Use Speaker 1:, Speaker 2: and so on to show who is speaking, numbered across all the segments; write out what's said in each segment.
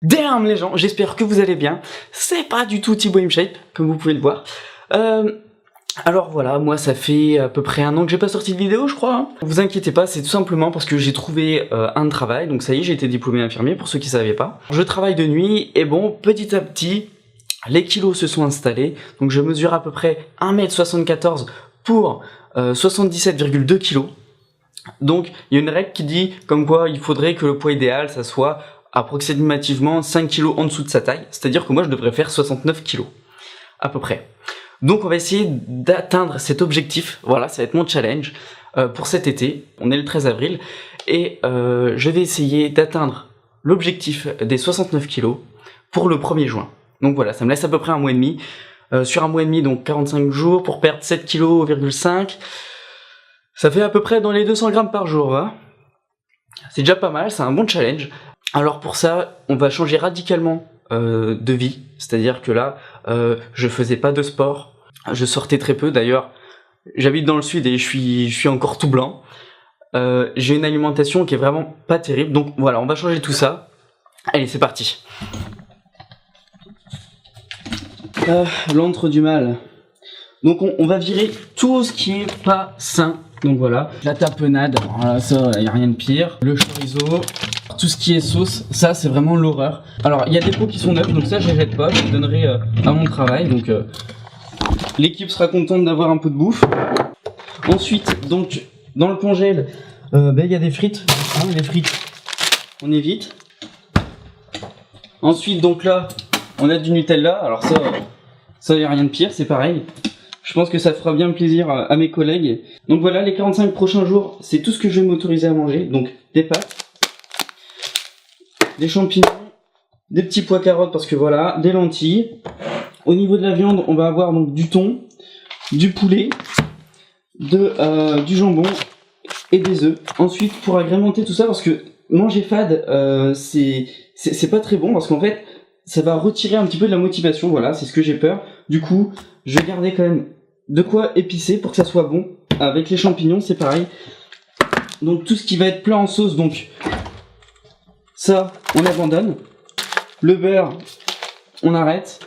Speaker 1: Damn les gens, j'espère que vous allez bien. C'est pas du tout Thibaut InShape, comme vous pouvez le voir. Alors voilà, moi ça fait à peu près 1 an que j'ai pas sorti de vidéo, je crois. Hein. Vous inquiétez pas, c'est tout simplement parce que j'ai trouvé un travail. Donc ça y est, j'ai été diplômé infirmier, pour ceux qui savaient pas. Je travaille de nuit, et bon, petit à petit, les kilos se sont installés. Donc je mesure à peu près 1m74 pour 77,2 kg. Donc il y a une règle qui dit comme quoi il faudrait que le poids idéal, ça soit approximativement 5 kg en dessous de sa taille. C'est-à-dire que moi je devrais faire 69 kg, à peu près. Donc on va essayer d'atteindre cet objectif, voilà, ça va être mon challenge pour cet été, on est le 13 avril, et je vais essayer d'atteindre l'objectif des 69 kg pour le 1er juin. Donc voilà, ça me laisse à peu près 1 mois et demi, sur 1 mois et demi, donc 45 jours, pour perdre 7,5 kg, ça fait à peu près dans les 200 grammes par jour, hein. C'est déjà pas mal, c'est un bon challenge. Alors pour ça, on va changer radicalement de vie, c'est-à-dire que là, je faisais pas de sport, je sortais très peu, d'ailleurs, j'habite dans le sud et je suis encore tout blanc, j'ai une alimentation qui est vraiment pas terrible, donc voilà, on va changer tout ça. Allez, c'est parti. L'antre du mal. Donc on va virer tout ce qui est pas sain. Donc voilà, la tapenade, voilà, ça, y a rien de pire. Le chorizo, tout ce qui est sauce, ça c'est vraiment l'horreur. Alors il y a des pots qui sont neufs, donc ça je les jette pas, je les donnerai à mon travail. Donc l'équipe sera contente d'avoir un peu de bouffe. Ensuite, donc dans le congèle, il y a des frites. Hein, les frites, on évite. Ensuite, donc là, on a du Nutella. Alors ça y a rien de pire, c'est pareil. Je pense que ça fera bien plaisir à mes collègues. Donc voilà, les 45 prochains jours, c'est tout ce que je vais m'autoriser à manger. Donc des pâtes, des champignons, des petits pois carottes parce que voilà, des lentilles. Au niveau de la viande, on va avoir donc du thon, du poulet, du jambon et des œufs. Ensuite, pour agrémenter tout ça, parce que manger fade, c'est pas très bon parce qu'en fait, ça va retirer un petit peu de la motivation. Voilà, c'est ce que j'ai peur. Du coup, je vais garder quand même de quoi épicer pour que ça soit bon. Avec les champignons, c'est pareil. Donc tout ce qui va être plat en sauce, donc ça, on abandonne. Le beurre, on arrête.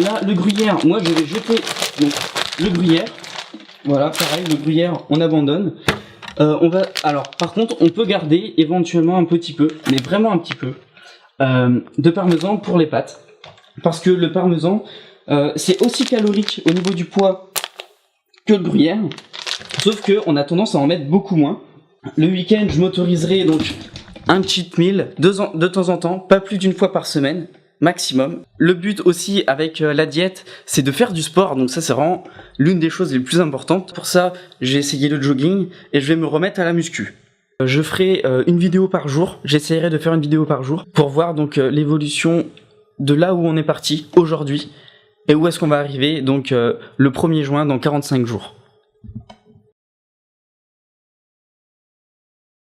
Speaker 1: Là, le gruyère, moi je vais jeter donc, le gruyère. Voilà, pareil, le gruyère, on abandonne. Alors, par contre, on peut garder éventuellement un petit peu, mais vraiment un petit peu, de parmesan pour les pâtes. Parce que le parmesan, c'est aussi calorique au niveau du poids que le gruyère, sauf que on a tendance à en mettre beaucoup moins. Le week-end, je m'autoriserai donc un cheat meal de temps en temps, pas plus d'une fois par semaine, maximum. Le but aussi avec la diète, c'est de faire du sport, donc ça c'est vraiment l'une des choses les plus importantes. Pour ça, j'ai essayé le jogging et je vais me remettre à la muscu. Je ferai une vidéo par jour, j'essaierai de faire une vidéo par jour pour voir donc l'évolution de là où on est parti aujourd'hui et où est-ce qu'on va arriver donc le 1er juin dans 45 jours.